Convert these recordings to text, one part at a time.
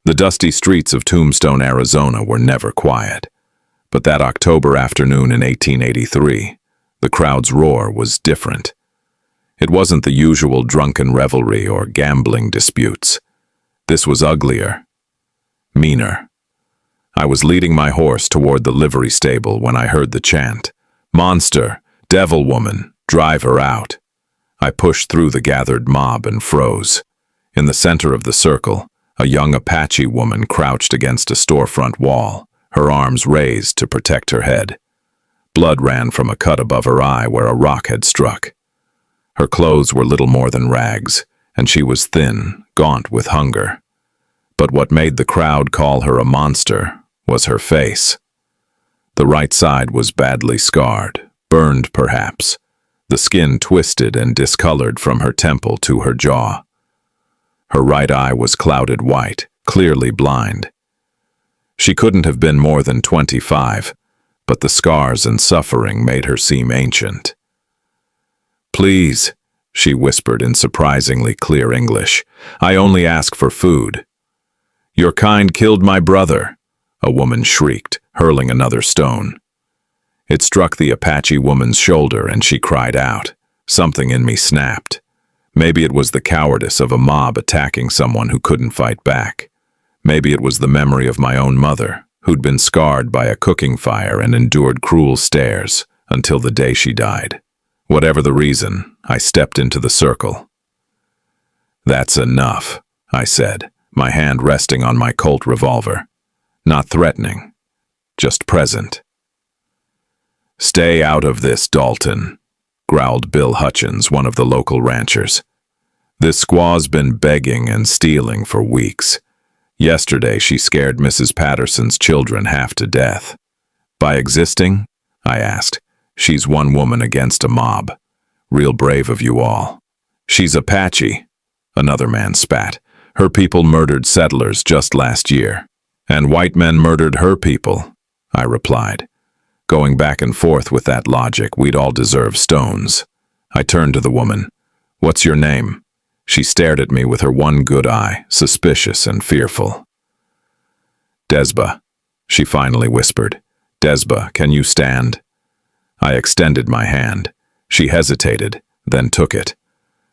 The dusty streets of Tombstone, Arizona were never quiet. But that October afternoon in 1883, the crowd's roar was different. It wasn't the usual drunken revelry or gambling disputes. This was uglier, meaner. I was leading my horse toward the livery stable when I heard the chant, "Monster, devil woman, drive her out." I pushed through the gathered mob and froze. In the center of the circle, a young Apache woman crouched against a storefront wall, her arms raised to protect her head. Blood ran from a cut above her eye where a rock had struck. Her clothes were little more than rags, and she was thin, gaunt with hunger. But what made the crowd call her a monster was her face. The right side was badly scarred, burned perhaps, the skin twisted and discolored from her temple to her jaw. Her right eye was clouded white, clearly blind. She couldn't have been more than 25, but the scars and suffering made her seem ancient. "Please," she whispered in surprisingly clear English, "I only ask for food." "Your kind killed my brother," a woman shrieked, hurling another stone. It struck the Apache woman's shoulder and she cried out. Something in me snapped. Maybe it was the cowardice of a mob attacking someone who couldn't fight back. Maybe it was the memory of my own mother, who'd been scarred by a cooking fire and endured cruel stares until the day she died. Whatever the reason, I stepped into the circle. "That's enough," I said, my hand resting on my Colt revolver. Not threatening, just present. "Stay out of this, Dalton," growled Bill Hutchins, one of the local ranchers. "This squaw's been begging and stealing for weeks. Yesterday she scared Mrs. Patterson's children half to death." "By existing?" I asked. "She's one woman against a mob. Real brave of you all." "She's Apache," another man spat. "Her people murdered settlers just last year." "And white men murdered her people," I replied. Going back and forth with that logic, we'd all deserve stones. I turned to the woman. "What's your name?" She stared at me with her one good eye, suspicious and fearful. "Desba," she finally whispered. "Desba, can you stand?" I extended my hand. She hesitated, then took it.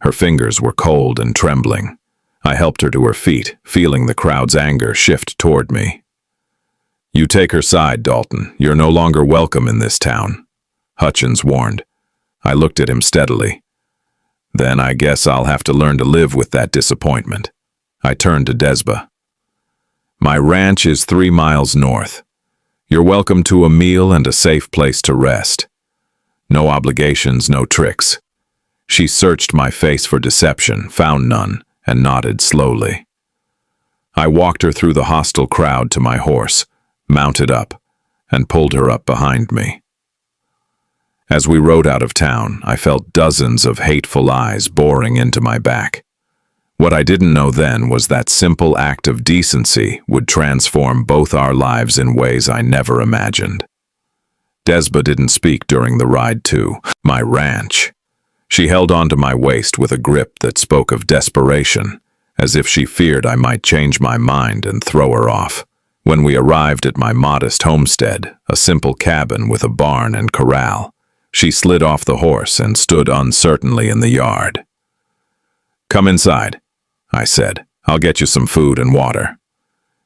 Her fingers were cold and trembling. I helped her to her feet, feeling the crowd's anger shift toward me. "You take her side, Dalton. You're no longer welcome in this town," Hutchins warned. I looked at him steadily. "Then I guess I'll have to learn to live with that disappointment." I turned to Desba. "My ranch is 3 miles north. You're welcome to a meal and a safe place to rest. No obligations, no tricks." She searched my face for deception, found none, and nodded slowly. I walked her through the hostile crowd to my horse, mounted up, and pulled her up behind me. As we rode out of town, I felt dozens of hateful eyes boring into my back. What I didn't know then was that simple act of decency would transform both our lives in ways I never imagined. Desba didn't speak during the ride to my ranch. She held onto my waist with a grip that spoke of desperation, as if she feared I might change my mind and throw her off. When we arrived at my modest homestead, a simple cabin with a barn and corral, she slid off the horse and stood uncertainly in the yard. "Come inside," I said. "I'll get you some food and water."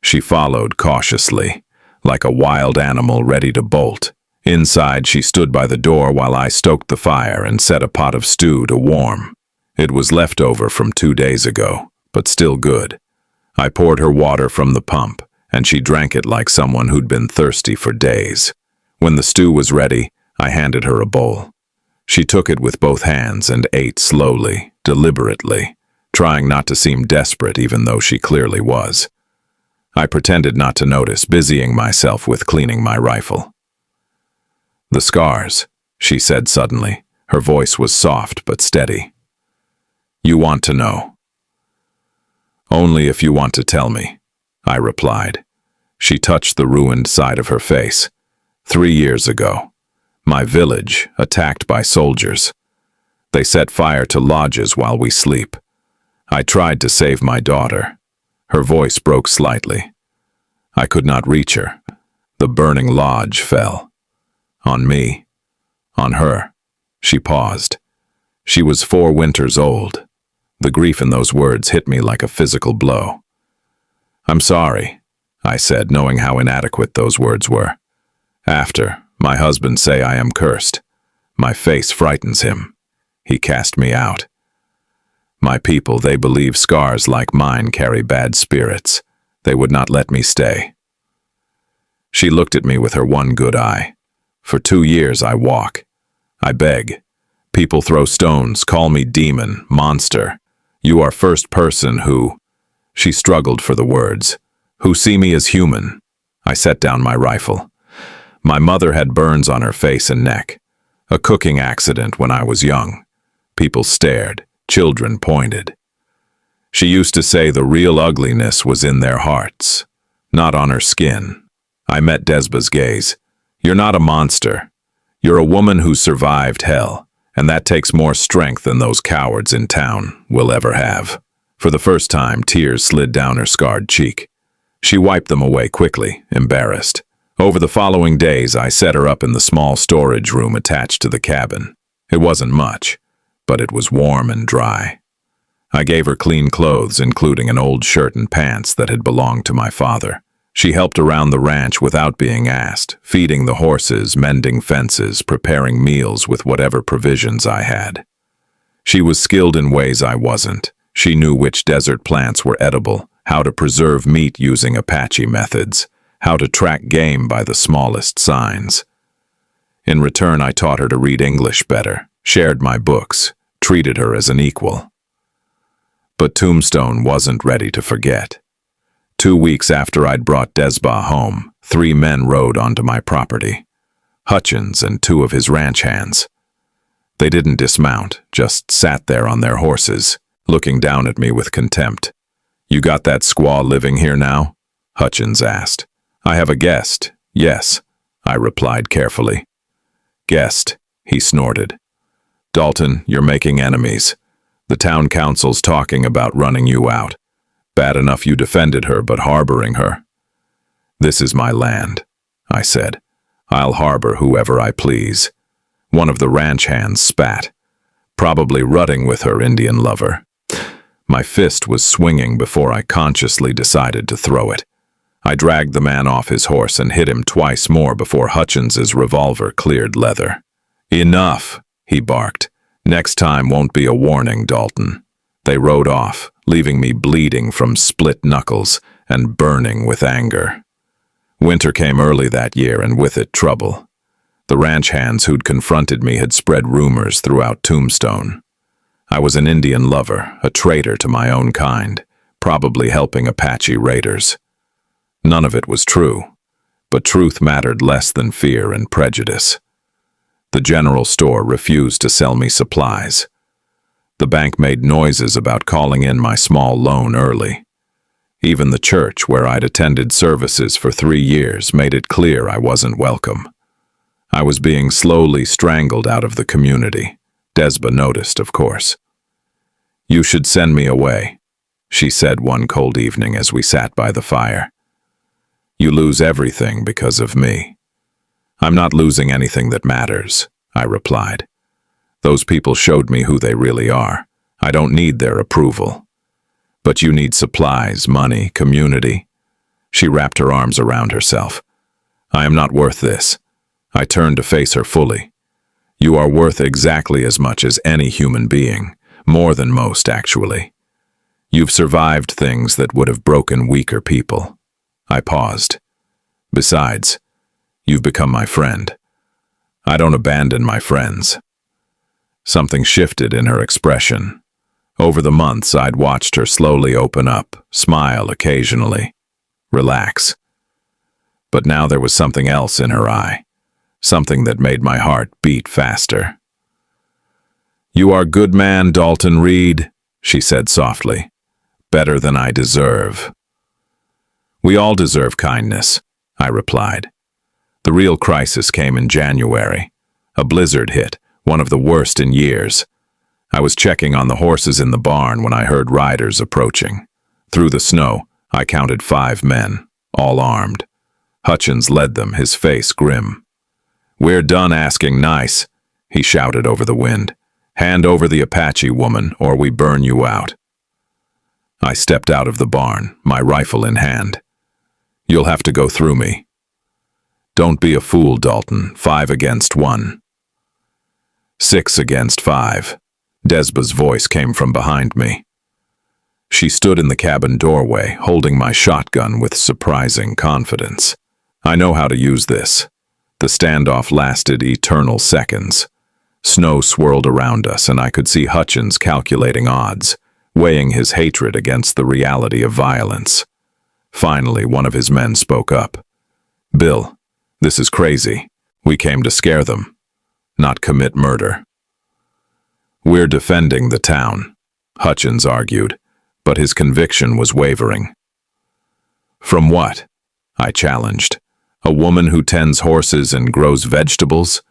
She followed cautiously, like a wild animal ready to bolt. Inside, she stood by the door while I stoked the fire and set a pot of stew to warm. It was leftover from 2 days ago, but still good. I poured her water from the pump, and she drank it like someone who'd been thirsty for days. When the stew was ready, I handed her a bowl. She took it with both hands and ate slowly, deliberately, trying not to seem desperate even though she clearly was. I pretended not to notice, busying myself with cleaning my rifle. "The scars," she said suddenly. Her voice was soft but steady. "You want to know?" "Only if you want to tell me," I replied. She touched the ruined side of her face. 3 years ago, my village attacked by soldiers. They set fire to lodges while we sleep. I tried to save my daughter. Her voice broke slightly. I could not reach her. The burning lodge fell. On me. On her. She paused. She was 4 winters old. The grief in those words hit me like a physical blow. "I'm sorry," I said, knowing how inadequate those words were. "After, my husband say I am cursed. My face frightens him. He cast me out. My people, they believe scars like mine carry bad spirits. They would not let me stay." She looked at me with her one good eye. "For 2 years I walk. I beg. People throw stones, call me demon, monster. You are first person who—" She struggled for the words. "Who see me as human." I set down my rifle. My mother had burns on her face and neck. A cooking accident when I was young. People stared. Children pointed. She used to say the real ugliness was in their hearts, not on her skin. I met Desba's gaze. "You're not a monster. You're a woman who survived hell, and that takes more strength than those cowards in town will ever have." For the first time, tears slid down her scarred cheek. She wiped them away quickly, embarrassed. Over the following days, I set her up in the small storage room attached to the cabin. It wasn't much, but it was warm and dry. I gave her clean clothes, including an old shirt and pants that had belonged to my father. She helped around the ranch without being asked, feeding the horses, mending fences, preparing meals with whatever provisions I had. She was skilled in ways I wasn't. She knew which desert plants were edible, how to preserve meat using Apache methods, how to track game by the smallest signs. In return, I taught her to read English better, shared my books, treated her as an equal. But Tombstone wasn't ready to forget. 2 weeks after I'd brought Desba home, 3 men rode onto my property. Hutchins and 2 of his ranch hands. They didn't dismount, just sat there on their horses, looking down at me with contempt. "You got that squaw living here now?" Hutchins asked. "I have a guest." "Yes," I replied carefully. "Guest," he snorted. "Dalton, you're making enemies. The town council's talking about running you out. Bad enough you defended her, but harboring her." "This is my land," I said. "I'll harbor whoever I please." One of the ranch hands spat. "Probably rutting with her Indian lover." My fist was swinging before I consciously decided to throw it. I dragged the man off his horse and hit him twice more before Hutchins's revolver cleared leather. "Enough," he barked. "Next time won't be a warning, Dalton." They rode off, leaving me bleeding from split knuckles and burning with anger. Winter came early that year, and with it trouble. The ranch hands who'd confronted me had spread rumors throughout Tombstone. I was an Indian lover, a traitor to my own kind, probably helping Apache raiders. None of it was true, but truth mattered less than fear and prejudice. The general store refused to sell me supplies. The bank made noises about calling in my small loan early. Even the church, where I'd attended services for 3 years, made it clear I wasn't welcome. I was being slowly strangled out of the community. Desba noticed, of course. "You should send me away," she said one cold evening as we sat by the fire. "You lose everything because of me." "I'm not losing anything that matters," I replied. "Those people showed me who they really are. I don't need their approval." "But you need supplies, money, community." She wrapped her arms around herself. "I am not worth this." I turned to face her fully. "You are worth exactly as much as any human being, more than most, actually. You've survived things that would have broken weaker people." I paused. "Besides, you've become my friend. I don't abandon my friends." Something shifted in her expression. Over the months, I'd watched her slowly open up, smile occasionally, relax. But now there was something else in her eye, something that made my heart beat faster. "You are good man, Dalton Reed," she said softly. "Better than I deserve." "We all deserve kindness," I replied. The real crisis came in January. A blizzard hit, one of the worst in years. I was checking on the horses in the barn when I heard riders approaching. Through the snow, I counted 5 men, all armed. Hutchins led them, his face grim. "We're done asking nice," he shouted over the wind. "Hand over the Apache woman, or we burn you out." I stepped out of the barn, my rifle in hand. "You'll have to go through me." "Don't be a fool, Dalton. 5 against 1. 6 against 5. Desba's voice came from behind me. She stood in the cabin doorway, holding my shotgun with surprising confidence. "I know how to use this." The standoff lasted eternal seconds. Snow swirled around us, and I could see Hutchins calculating odds, weighing his hatred against the reality of violence. Finally, one of his men spoke up. "Bill, this is crazy. We came to scare them, not commit murder." "We're defending the town," Hutchins argued, but his conviction was wavering. "From what?" I challenged. "A woman who tends horses and grows vegetables?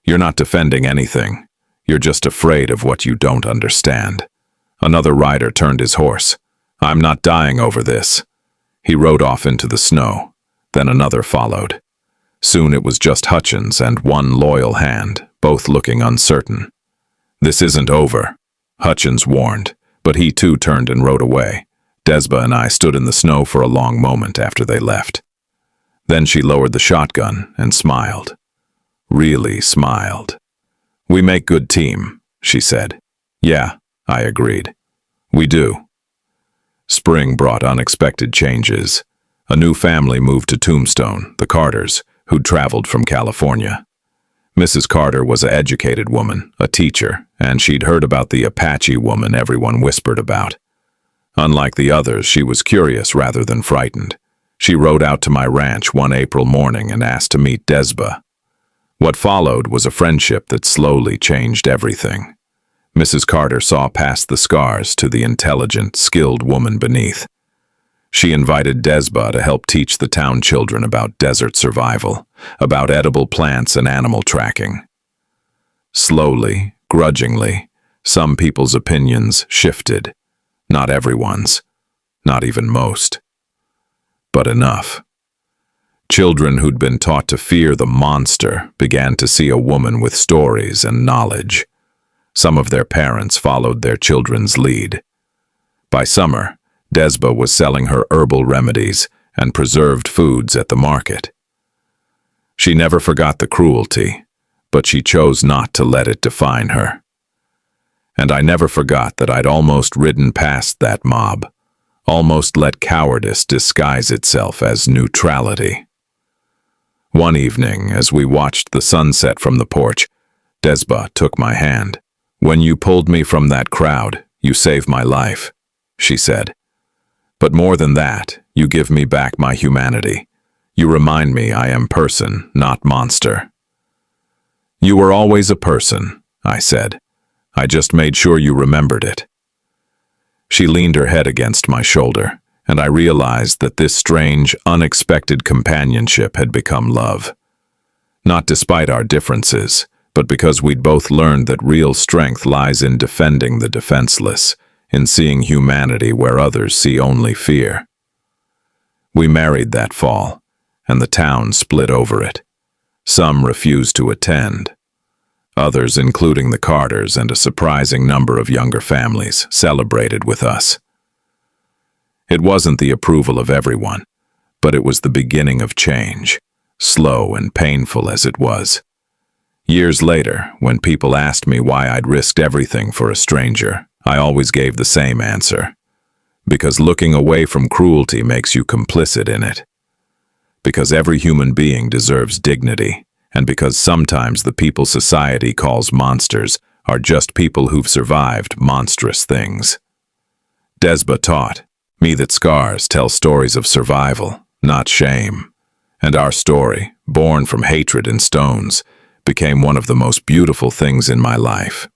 You're not defending anything. You're just afraid of what you don't understand." Another rider turned his horse. "I'm not dying over this." He rode off into the snow. Then another followed. Soon it was just Hutchins and one loyal hand, both looking uncertain. "This isn't over," Hutchins warned, but he too turned and rode away. Desba and I stood in the snow for a long moment after they left. Then she lowered the shotgun and smiled. Really smiled. "We make good team," she said. "Yeah," I agreed. "We do." Spring brought unexpected changes. A new family moved to Tombstone, the Carters, who'd traveled from California. Mrs. Carter was an educated woman, a teacher, and she'd heard about the Apache woman everyone whispered about. Unlike the others, she was curious rather than frightened. She rode out to my ranch one April morning and asked to meet Desba. What followed was a friendship that slowly changed everything. Mrs. Carter saw past the scars to the intelligent, skilled woman beneath. She invited Desba to help teach the town children about desert survival, about edible plants and animal tracking. Slowly, grudgingly, some people's opinions shifted. Not everyone's, not even most. But enough. Children who'd been taught to fear the monster began to see a woman with stories and knowledge. Some of their parents followed their children's lead. By summer, Desba was selling her herbal remedies and preserved foods at the market. She never forgot the cruelty, but she chose not to let it define her. And I never forgot that I'd almost ridden past that mob, almost let cowardice disguise itself as neutrality. One evening, as we watched the sunset from the porch, Desba took my hand. "When you pulled me from that crowd, you saved my life," she said. "But more than that, you give me back my humanity. You remind me I am person, not monster." "You were always a person," I said. "I just made sure you remembered it." She leaned her head against my shoulder, and I realized that this strange, unexpected companionship had become love. Not despite our differences, but because we'd both learned that real strength lies in defending the defenseless, in seeing humanity where others see only fear. We married that fall, and the town split over it. Some refused to attend. Others, including the Carters and a surprising number of younger families, celebrated with us. It wasn't the approval of everyone, but it was the beginning of change, slow and painful as it was. Years later, when people asked me why I'd risked everything for a stranger, I always gave the same answer. Because looking away from cruelty makes you complicit in it. Because every human being deserves dignity, and because sometimes the people society calls monsters are just people who've survived monstrous things. Desba taught me that scars tell stories of survival, not shame. And our story, born from hatred and stones, became one of the most beautiful things in my life.